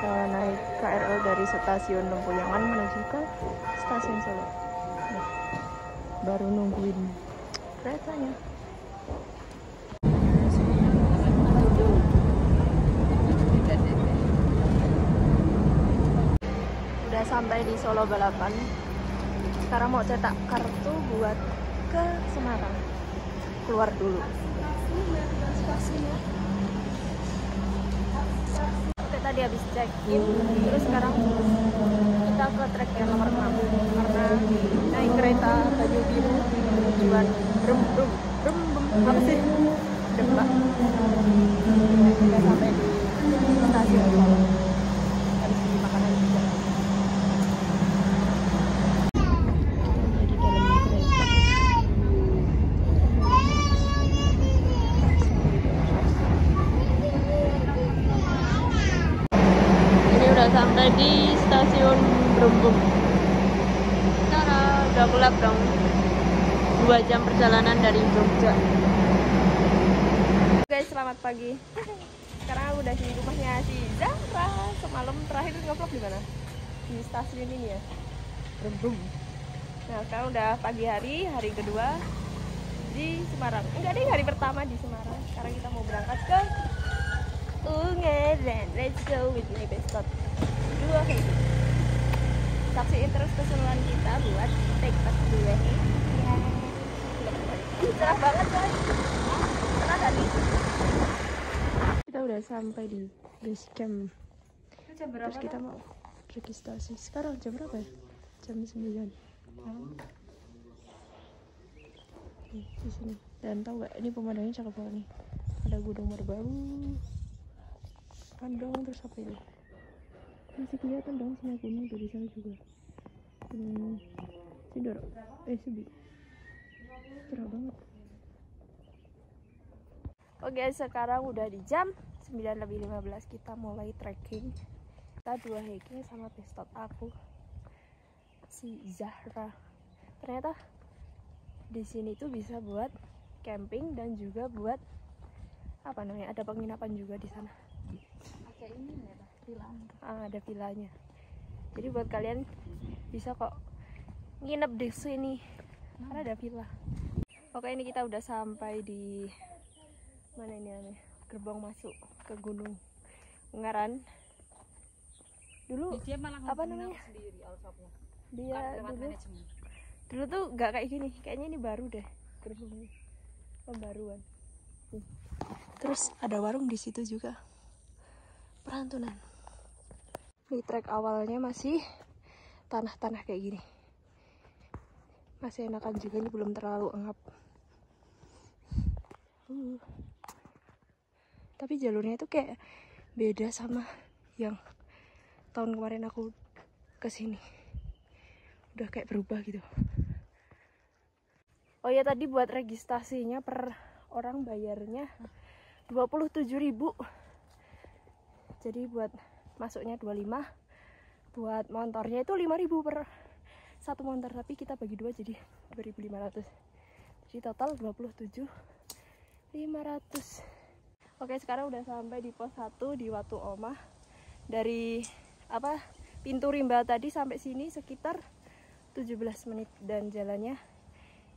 naik KRL dari stasiun Lempuyangan menuju ke stasiun Solo. Nih, baru nungguin keretanya. Udah sampai di Solo Balapan. Sekarang mau cetak kartu buat ke Semarang. Keluar dulu. Oke, tadi habis check-in, terus sekarang kita ke trek yang nomor 6 karena naik kereta baju biru tujuan Rembem apa sih? Demak. Kita sampai di stasiun Solo. Habis beli makanan juga. Sampai di stasiun Rembem. Tara, udah gelap dong. 2 jam perjalanan dari Jogja. Guys, selamat pagi. Sekarang aku udah di rumahnya si Zahra. Semalam terakhir nge-vlog di mana? Di stasiun ini ya, Rembem. Nah, sekarang udah pagi hari kedua di Semarang. Enggak deh, hari pertama di Semarang. Sekarang kita mau berangkat ke Ungaran. Let's go with my bestot. Saksiin terus keseruan kita buat take part 2 nih. Ya. Cerah banget guys. Cerah tadi. Kita udah sampai di base camp. Terus kita mau registrasi. Sekarang jam berapa ya? Jam 9. Nih, di sini. Dan tahu gak, ini pemandangannya cakep banget nih. Ada Gunung Merbabu. Pandong, terus apa itu? Masih kelihatan dong semua gunung dari sana juga. Gunung Sindoro, Sebi. Cerah banget. Oke, sekarang udah di jam 9:15 kita mulai trekking. Kita 2 hiking sama bestot aku, si Zahra. Ternyata di sini tuh bisa buat camping dan juga buat apa namanya? Ada penginapan juga di sana. Kayak ini ya, villa. Ada villanya. Jadi buat kalian bisa kok nginep di sini karena ada villa. Oke, ini kita udah sampai di mana ini namanya? Gerbang masuk ke Gunung Ungaran. Dulu dia malah apa namanya? Sendiri, dia dulu tuh nggak kayak gini. Kayaknya ini baru deh gerbangnya. Pembaruan. Terus ada warung di situ juga. Perantunan. Di trek awalnya masih tanah-tanah kayak gini. Masih enakan juga, ini belum terlalu engap. Tapi jalurnya itu kayak beda sama yang tahun kemarin aku kesini. Udah kayak berubah gitu. Oh ya, tadi buat registrasinya per orang bayarnya 27.000. Jadi buat masuknya 25, buat motornya itu 5.000 per satu motor, tapi kita bagi 2 jadi 2.500. Jadi total 27.500. Oke, sekarang udah sampai di pos 1 di Watu Omah. Dari pintu rimba tadi sampai sini sekitar 17 menit dan jalannya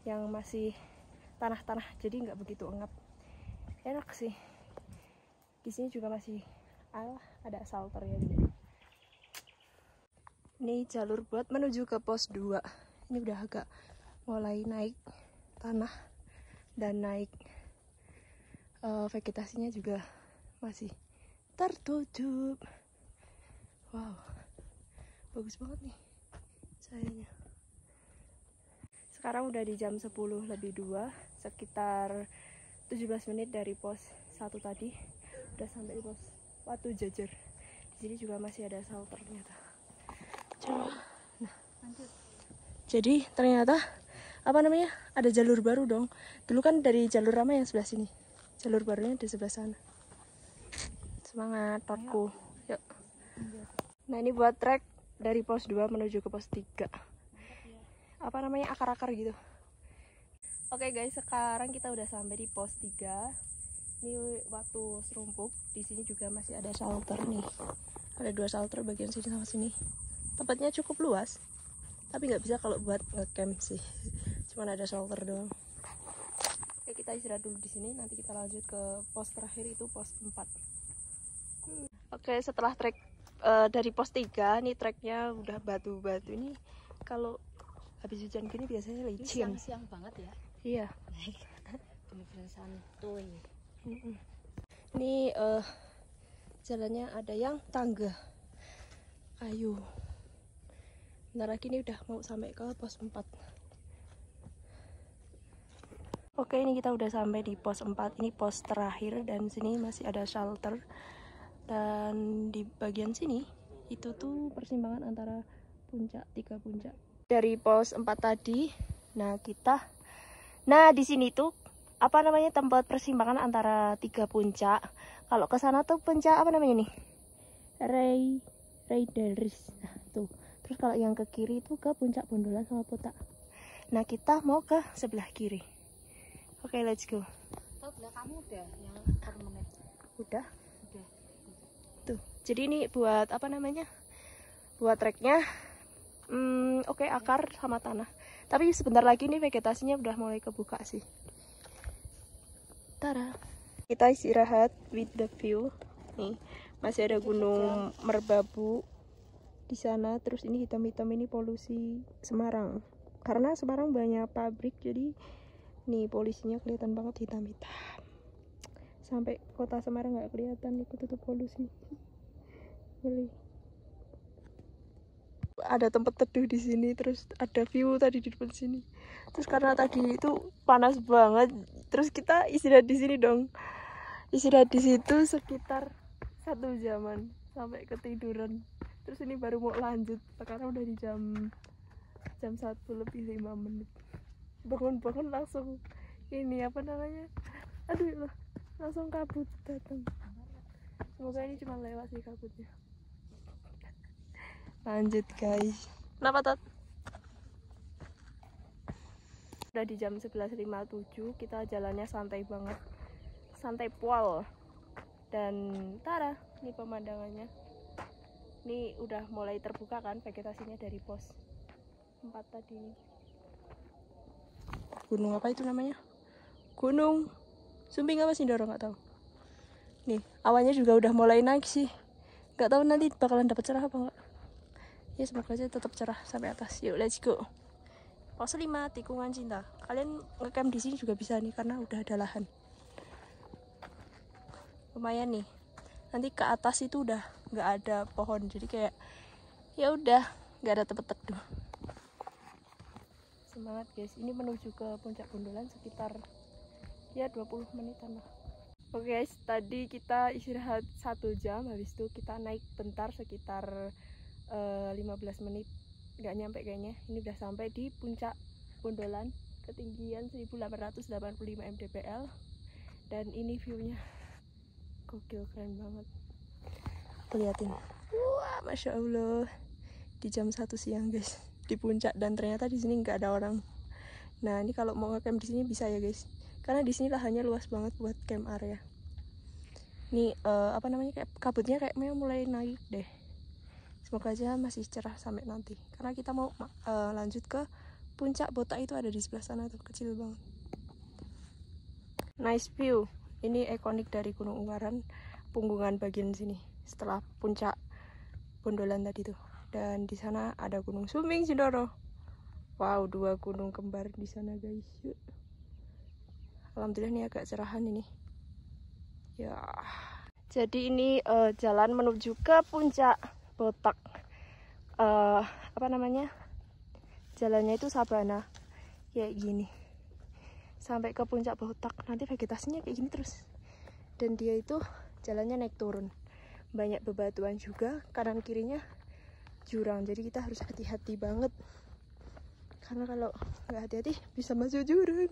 yang masih tanah-tanah, jadi nggak begitu engap. Enak sih. Di sini juga masih ada shelternya juga. Ini jalur buat menuju ke pos 2. Ini udah agak mulai naik tanah dan naik vegetasinya juga masih tertutup. Wow, bagus banget nih cahayanya. Sekarang udah di jam 10:02, sekitar 17 menit dari pos 1 tadi. Udah sampai di pos Watu Jajar. Di sini juga masih ada shelter ternyata. Coba. Nah, jadi ternyata ada jalur baru dong. Dulu kan dari jalur lama yang sebelah sini. Jalur barunya di sebelah sana. Semangat totku. Yuk. Nah, ini buat trek dari pos 2 menuju ke pos 3. Akar-akar gitu. Oke guys, sekarang kita udah sampai di pos 3. Ini waktu serumpuk. Di sini juga masih ada shelter nih. Ada 2 shelter bagian sini sama sini. Tempatnya cukup luas, tapi nggak bisa kalau buat ngecamp sih. Cuman ada shelter doang. Oke, kita istirahat dulu di sini. Nanti kita lanjut ke pos terakhir, itu pos 4. Oke, setelah trek dari pos 3, ini treknya udah batu-batu. Ini kalau habis hujan gini biasanya licin. Siang-siang banget ya. Iya. Bener-bener santuy. Ini jalannya ada yang tangga kayu. Bentar lagi ini udah mau sampai ke pos 4. Oke, ini kita udah sampai di pos 4. Ini pos terakhir dan sini masih ada shelter. Dan di bagian sini itu tuh persimpangan antara puncak, 3 puncak. Dari pos 4 tadi, nah di sini tuh apa namanya, tempat persimpangan antara 3 puncak. Kalau ke sana tuh puncak apa namanya nih? Raideris. Nah, tuh. Terus kalau yang ke kiri itu ke puncak Bondolan sama Potak. Nah, kita mau ke sebelah kiri. Oke, let's go. Tahu belakangmu udah yang permanen. Udah. Tuh. Jadi ini buat apa namanya? Buat treknya. Oke, akar sama tanah. Tapi sebentar lagi nih vegetasinya udah mulai kebuka sih. Tara. Kita istirahat with the view. Nih, masih ada Gunung Merbabu di sana. Terus ini hitam-hitam, ini polusi Semarang. Karena Semarang banyak pabrik, jadi nih polusinya kelihatan banget hitam-hitam. Sampai kota Semarang nggak kelihatan, ikut tutup polusi. Ada tempat teduh di sini, terus ada view tadi di depan sini. Terus karena tadi itu panas banget, terus kita istirahat di sini dong. Istirahat di situ sekitar 1 jaman sampai ketiduran. Terus ini baru mau lanjut karena udah di jam 1 lebih 5 menit. Bangun-bangun langsung ini apa namanya? Aduh, langsung kabut datang. Semoga ini cuma lewat sih kabutnya. Lanjut guys. Kenapa Tot? Udah di jam 11.57, kita jalannya santai banget. Santai pol. Dan tara, ini pemandangannya. Ini udah mulai terbuka kan vegetasinya dari pos 4 tadi ini. Gunung apa itu namanya? Gunung Sumbing apa sih, Doro nggak tahu. Nih, awannya juga udah mulai naik sih. Nggak tahu nanti bakalan dapat cerah apa enggak. Ya semoga aja tetap cerah sampai atas. Yuk, let's go. Pos 5, Tikungan Cinta. Kalian ngecamp di sini juga bisa nih karena udah ada lahan. Lumayan nih. Nanti ke atas itu udah nggak ada pohon, jadi kayak ya udah nggak ada tempat teduh. Semangat guys, ini menuju ke puncak Bondolan sekitar ya 20 menitan lah. Oke guys, tadi kita istirahat 1 jam, habis itu kita naik bentar sekitar 15 menit, nggak nyampe kayaknya. Ini udah sampai di puncak Bondolan, ketinggian 1885 mdpl, dan ini viewnya gokil, keren banget. Liatin, wah masya Allah, di jam 1 siang guys di puncak, dan ternyata di sini nggak ada orang. Nah ini kalau mau ngecamp di sini bisa ya guys, karena di sini lahannya luas banget buat camp area. Ini apa namanya, kayak kabutnya kayak mulai naik deh. Semoga aja masih cerah sampai nanti, karena kita mau lanjut ke puncak Botak, itu ada di sebelah sana tuh, kecil banget. Nice view. Ini ikonik dari Gunung Ungaran, Punggungan bagian sini setelah puncak Bondolan tadi tuh. Dan di sana ada Gunung Sumbing, Sindoro. Wow, 2 gunung kembar di sana guys. Yuk. Alhamdulillah ini agak cerahan ini. Ya. Jadi ini jalan menuju ke puncak Botak. Apa namanya? Jalannya itu sabana. Kayak gini. Sampai ke puncak Botak. Nanti vegetasinya kayak gini terus. Dan dia itu jalannya naik turun. Banyak bebatuan juga, kanan kirinya jurang. Jadi kita harus hati-hati banget. Karena kalau nggak hati-hati bisa masuk jurang.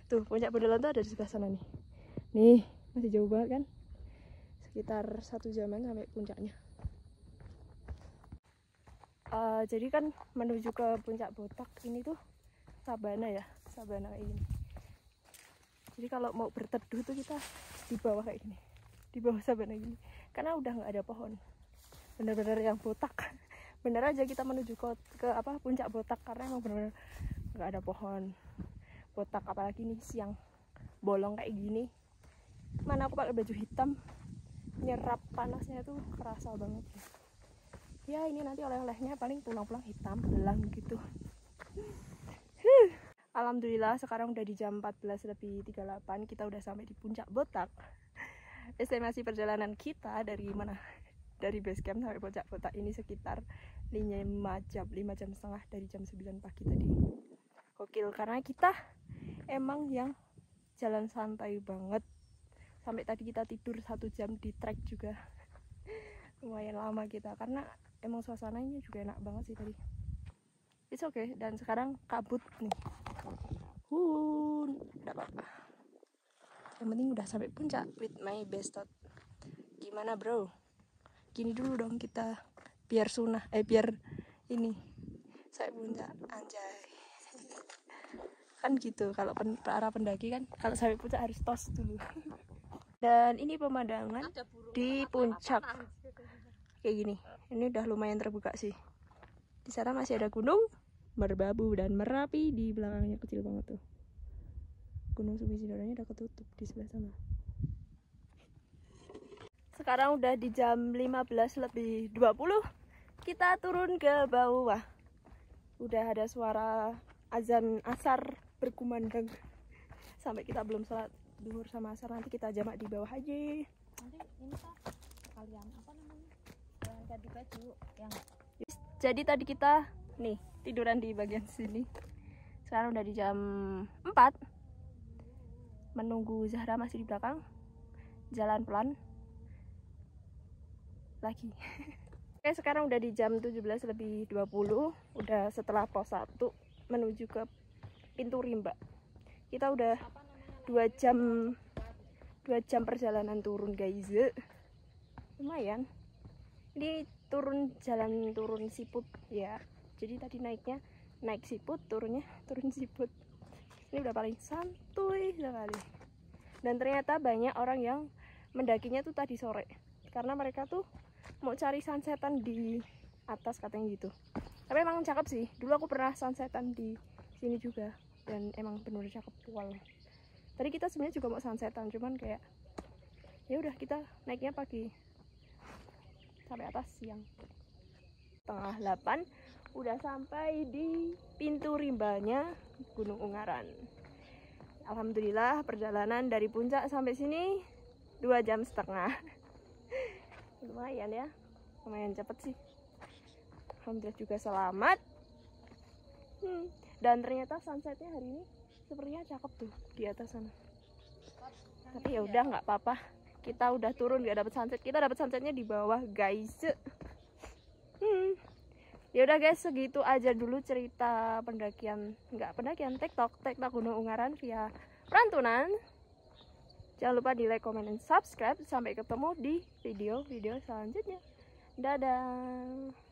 Tuh, puncak Bondolan tuh ada di sebelah sana nih. Nih, masih jauh banget kan? Sekitar 1 jaman sampai puncaknya. Jadi kan menuju ke puncak Botak ini tuh sabana ya, sabana kayak gini. Jadi kalau mau berteduh tuh kita di bawah kayak gini, di bawah sabana gini, karena udah nggak ada pohon. bener-bener yang botak. Bener aja kita menuju ke apa puncak botak karena emang bener-bener nggak ada pohon botak, apalagi nih siang bolong kayak gini. Mana aku pakai baju hitam, nyerap panasnya tuh kerasa banget. Ya ini nanti oleh-olehnya paling pulang-pulang hitam belang gitu. Alhamdulillah sekarang udah di jam 14:38, kita udah sampai di puncak botak. Estimasi perjalanan kita dari mana? Dari base camp sampai puncak botak ini sekitar 5 jam, 5 jam setengah dari jam 9 pagi tadi. Gokil, karena kita emang yang jalan santai banget. Sampai tadi kita tidur 1 jam di trek juga. Lumayan lama kita, karena emang suasananya juga enak banget sih tadi. It's okay, dan sekarang kabut nih. Udah apa-apa. Yang penting udah sampai puncak with my bestot. Gimana bro? Gini dulu dong kita biar sunah, biar ini saya puncak anjay. Kan gitu kalau para pendaki kan kalau sampai puncak harus tos dulu. Dan ini pemandangan di puncak kayak gini. Ini udah lumayan terbuka sih. Di sana masih ada gunung Merbabu dan Merapi di belakangnya, kecil banget tuh. Gunung Sumber-Sidoranya udah ketutup di sebelah sana. Sekarang udah di jam 15:20. Kita turun ke bawah. Udah ada suara azan asar berkumandang. Sampai kita belum sholat duhur sama asar, nanti kita jamak di bawah aja. Nanti ini Kak, kalian apa namanya? Ganti baju yang Jadi tadi kita nih tiduran di bagian sini. Sekarang udah di jam 4. Menunggu Zahra masih di belakang. Jalan pelan lagi. Oke, sekarang udah di jam 17:20. Udah setelah pos 1 menuju ke pintu rimba. Kita udah 2 jam perjalanan turun guys. Lumayan. Ini turun jalan turun siput ya. Jadi tadi naiknya naik siput, turunnya turun siput. Ini udah paling santuy sekali. Dan ternyata banyak orang yang mendakinya tuh tadi sore. Karena mereka tuh mau cari sunsetan di atas katanya gitu. Tapi emang cakep sih. Dulu aku pernah sunsetan di sini juga dan emang bener-bener cakep. Wow. Tadi kita sebenarnya juga mau sunsetan, cuman kayak ya udah kita naiknya pagi sampai atas siang. 7:30 udah sampai di pintu rimbanya Gunung Ungaran. Alhamdulillah perjalanan dari puncak sampai sini 2,5 jam. Lumayan ya, lumayan cepet sih. Alhamdulillah juga selamat. Dan ternyata sunsetnya hari ini sepertinya cakep tuh di atas sana. Tapi ya udah nggak apa-apa. Kita udah turun nggak dapet sunset. Kita dapet sunsetnya di bawah guys. Ya udah guys, segitu aja dulu cerita TikTok Gunung Ungaran via Rantunan. Jangan lupa di like, comment, dan subscribe. Sampai ketemu di video-video selanjutnya. Dadah.